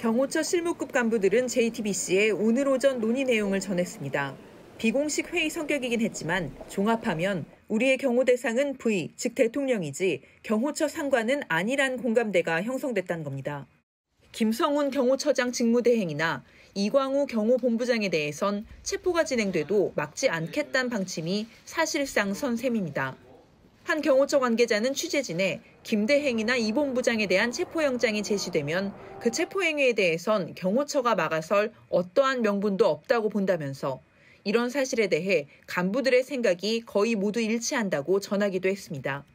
경호처 실무급 간부들은 JTBC에 오늘 오전 논의 내용을 전했습니다. 비공식 회의 성격이긴 했지만 종합하면 우리의 경호 대상은 V, 즉 대통령이지 경호처 상관은 아니란 공감대가 형성됐다는 겁니다. 김성훈 경호처장 직무대행이나 이광우 경호본부장에 대해선 체포가 진행돼도 막지 않겠다는 방침이 사실상 선 셈입니다. 한 경호처 관계자는 취재진에 김 대행이나 이 본부장에 대한 체포영장이 제시되면 그 체포행위에 대해선 경호처가 막아설 어떠한 명분도 없다고 본다면서 이런 사실에 대해 간부들의 생각이 거의 모두 일치한다고 전하기도 했습니다.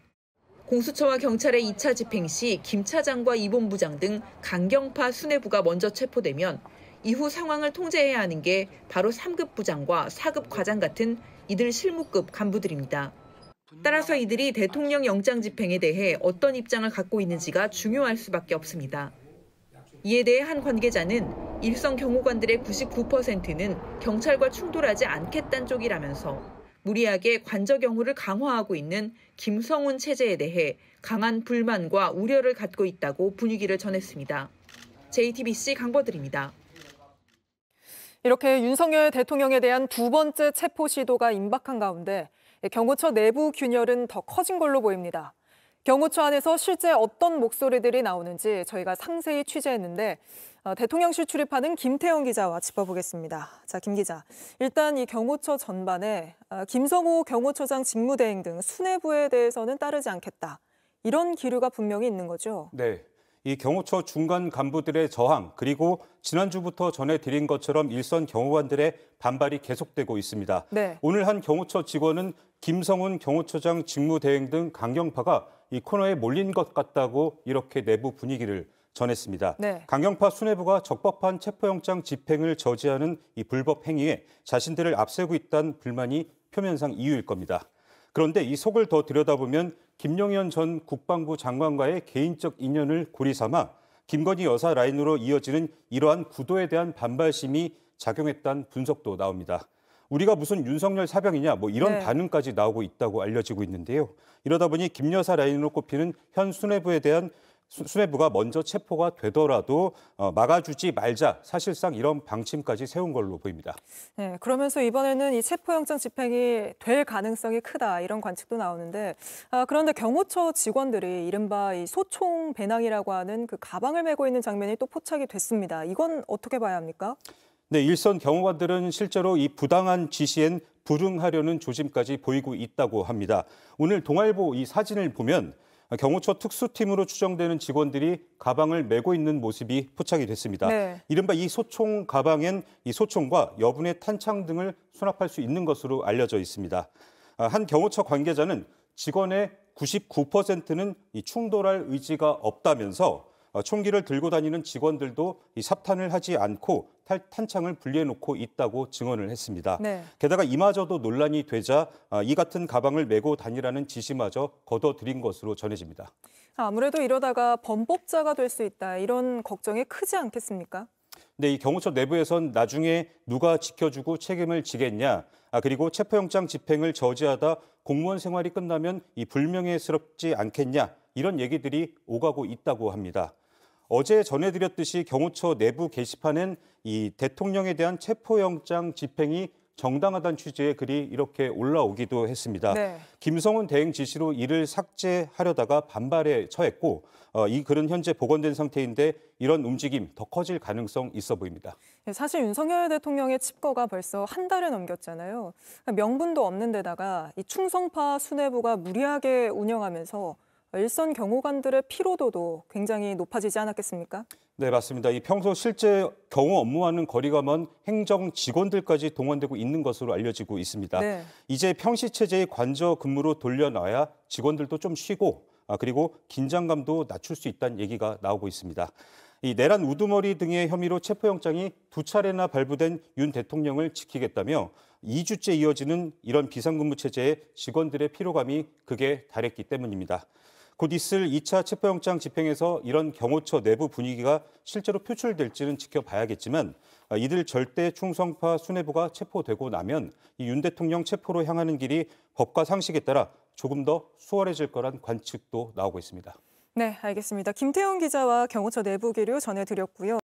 공수처와 경찰의 2차 집행 시 김 차장과 이 본부장 등 강경파 수뇌부가 먼저 체포되면 이후 상황을 통제해야 하는 게 바로 3급 부장과 4급 과장 같은 이들 실무급 간부들입니다. 따라서 이들이 대통령 영장 집행에 대해 어떤 입장을 갖고 있는지가 중요할 수밖에 없습니다. 이에 대해 한 관계자는 일선 경호관들의 99%는 경찰과 충돌하지 않겠다는 쪽이라면서 무리하게 관저 경호를 강화하고 있는 김성훈 체제에 대해 강한 불만과 우려를 갖고 있다고 분위기를 전했습니다. JTBC 강버들입니다. 이렇게 윤석열 대통령에 대한 두 번째 체포 시도가 임박한 가운데 경호처 내부 균열은 더 커진 걸로 보입니다. 경호처 안에서 실제 어떤 목소리들이 나오는지 저희가 상세히 취재했는데 대통령실 출입하는 김태형 기자와 짚어보겠습니다. 자, 김 기자. 일단 이 경호처 전반에 김성호 경호처장 직무대행 등 수뇌부에 대해서는 따르지 않겠다. 이런 기류가 분명히 있는 거죠? 네. 이 경호처 중간 간부들의 저항, 그리고 지난주부터 전해드린 것처럼 일선 경호관들의 반발이 계속되고 있습니다. 네. 오늘 한 경호처 직원은 김성훈 경호처장 직무대행 등 강경파가 이 코너에 몰린 것 같다고 이렇게 내부 분위기를 전했습니다. 네. 강경파 수뇌부가 적법한 체포영장 집행을 저지하는 이 불법 행위에 자신들을 앞세우고 있다는 불만이 표면상 이유일 겁니다. 그런데 이 속을 더 들여다보면 김용현 전 국방부 장관과의 개인적 인연을 고리 삼아 김건희 여사 라인으로 이어지는 이러한 구도에 대한 반발심이 작용했다는 분석도 나옵니다. 우리가 무슨 윤석열 사병이냐 이런 네. 반응까지 나오고 있다고 알려지고 있는데요. 이러다 보니 김 여사 라인으로 꼽히는 현 수뇌부가 먼저 체포가 되더라도 막아주지 말자, 사실상 이런 방침까지 세운 걸로 보입니다. 네, 그러면서 이번에는 이 체포영장 집행이 될 가능성이 크다 이런 관측도 나오는데 그런데 경호처 직원들이 이른바 이 소총 배낭이라고 하는 그 가방을 메고 있는 장면이 또 포착이 됐습니다. 이건 어떻게 봐야 합니까? 네, 일선 경호관들은 실제로 이 부당한 지시엔 불응하려는 조짐까지 보이고 있다고 합니다. 오늘 동아일보 이 사진을 보면 경호처 특수팀으로 추정되는 직원들이 가방을 메고 있는 모습이 포착이 됐습니다. 네. 이른바 이 소총 가방엔 이 소총과 여분의 탄창 등을 수납할 수 있는 것으로 알려져 있습니다. 한 경호처 관계자는 직원의 99%는 이 충돌할 의지가 없다면서 총기를 들고 다니는 직원들도 이 삽탄을 하지 않고 탄창을 분리해놓고 있다고 증언을 했습니다. 네. 게다가 이마저도 논란이 되자 이 같은 가방을 메고 다니라는 지시마저 거둬들인 것으로 전해집니다. 아무래도 이러다가 범법자가 될 수 있다 이런 걱정이 크지 않겠습니까? 네, 이 경호처 내부에선 나중에 누가 지켜주고 책임을 지겠냐, 그리고 체포영장 집행을 저지하다 공무원 생활이 끝나면 이 불명예스럽지 않겠냐 이런 얘기들이 오가고 있다고 합니다. 어제 전해드렸듯이 경호처 내부 게시판엔 이 대통령에 대한 체포영장 집행이 정당하다는 취지의 글이 이렇게 올라오기도 했습니다. 네. 김성훈 대행 지시로 이를 삭제하려다가 반발에 처했고 이 글은 현재 복원된 상태인데 이런 움직임 더 커질 가능성 있어 보입니다. 사실 윤석열 대통령의 칩거가 벌써 한 달을 넘겼잖아요. 명분도 없는 데다가 이 충성파 수뇌부가 무리하게 운영하면서 일선 경호관들의 피로도도 굉장히 높아지지 않았겠습니까? 네, 맞습니다. 이 평소 실제 경호 업무와는 거리가 먼 행정 직원들까지 동원되고 있는 것으로 알려지고 있습니다. 네. 이제 평시 체제의 관저 근무로 돌려놔야 직원들도 좀 쉬고 그리고 긴장감도 낮출 수 있다는 얘기가 나오고 있습니다. 이 내란 우두머리 등의 혐의로 체포영장이 2차례나 발부된 윤 대통령을 지키겠다며 2주째 이어지는 이런 비상근무 체제에 직원들의 피로감이 극에 달했기 때문입니다. 곧 있을 2차 체포영장 집행에서 이런 경호처 내부 분위기가 실제로 표출될지는 지켜봐야겠지만 이들 절대 충성파 수뇌부가 체포되고 나면 이 윤 대통령 체포로 향하는 길이 법과 상식에 따라 조금 더 수월해질 거란 관측도 나오고 있습니다. 네, 알겠습니다. 김태형 기자와 경호처 내부 기류 전해드렸고요.